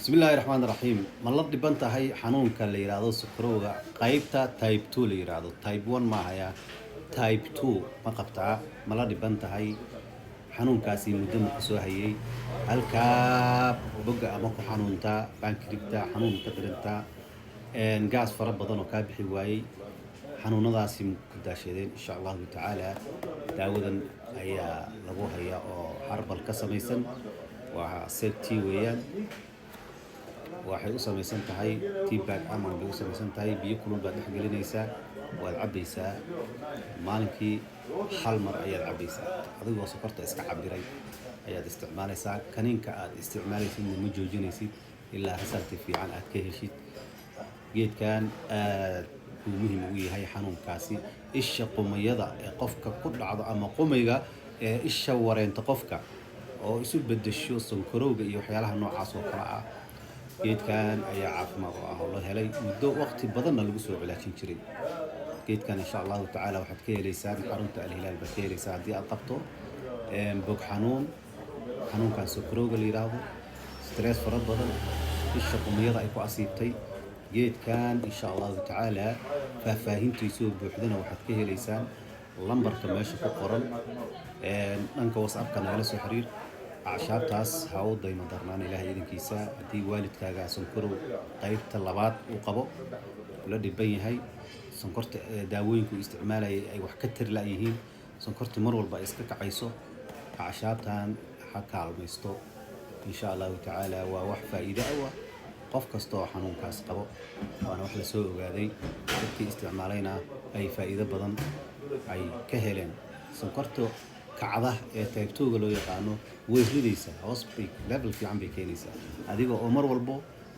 بسم الله الرحمن الرحيم ملد دبنت هي حنون كان لي يرادو سكروغا قيبتا تايب 2 لي يرادو تايب 1 ما هيا تايب 2 ما قبتا ملد دبنت هي حنون كاسي مدن كسو هيي halka boga ama ku xanuunta bankirigta xanuun ka diranta gaas fara badan oo ka bixi waayay xanuunadaasi ku daashadeen insha Allah ta'ala daawadan ayaa lagu hayaa oo harbal ka samaysan waa safety weeyaan waxay u samaysan tahay tea bag ama u samaysan tahay biyo kulul baad dhex gelinaysaa waad cabaysaa maalinkii hal mar ayaad cabaysaa adigoo sokorta iska cabiray ayaad isticmaalaysaa kaniinka aad isticmaalaysid ma joojinaysid ilaa hasalti fiican aad ka heshid geedkan aad uu muhiim u yahay xanuunkaasi isha qumayada ee qofka ku dhacdo ama qumayga ee isha wareenta qofka oo isu bedesho sonkorowga iyo waxyaalaha noocaas oo kala ah geedkan ayaa caafimaad u ah oo la helay muddo waqti badanna lagu soo cilaajin jiray geedkan insha Allah ta'ala waxaad ka helaysaa xarunta al-hilaal baad ka helaysaa haddii aad qabto bog xanuunkan sonkorowga la yiraahdo stress fara badan isha qumayada ay ku asiibtay geedkan insha Allah ta'ala faahfaahintiisu buuxdana waxaad ka helaysaan lambarka meesha ku qoran dhanka WhatsApp-ka nagala soo xiriir acashaabtaas ha u daymo darnaan ilaahay idinkiisa haddii waalidkaaga sonkorow qaybta labaad uu qabo la dhiban yahay sonkorta daawooyinku isticmaalayay ay wax ka tir la yihiin sonkorta mar walba iska kacayso acashaabtan ha kaalmaysto insha Allah ta'ala waa wax faa'iido ah qof kasto xanuunkaas qabo waana wax la soo ogaaday dadkii isticmaalayna ay faa'iido badan ay ka heleen sonkorta kacda ee type 2 loo yaqaano weysnidaysa hospital level fiican bay keenaysaa adiga oo mar walba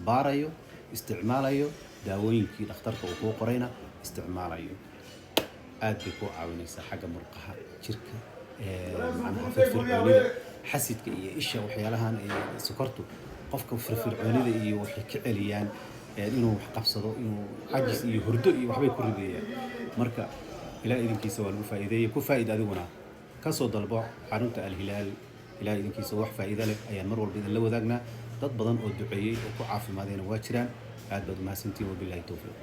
baarayo isticmaalayo daawooyinkii dhakhtarka uu ku qorayna isticmaalayo aad bay ku caawinaysaa xagga murqaha jirka macnaha firfircoonida xasidka iyo isha waxyaalahan ee sonkortu qofka firfircoonida iyo waxay ka celiyaan inuu wax qabsado inuu cajis iyo hurdo iyo waxbay ku ridayaan marka ilaa idinkiisa waa lagu faa'iideeyay ku faa'iido adiguna kasoo dalbo xarunta al-hilaal ilaa idinkiisa wax faa'iido leh ayaan mar walba idin la wadaagnaa dad badan oo duceeyay oo ku caafimaadeen waa jiraan aad baad mahadsantiin wabillahi tawfiiq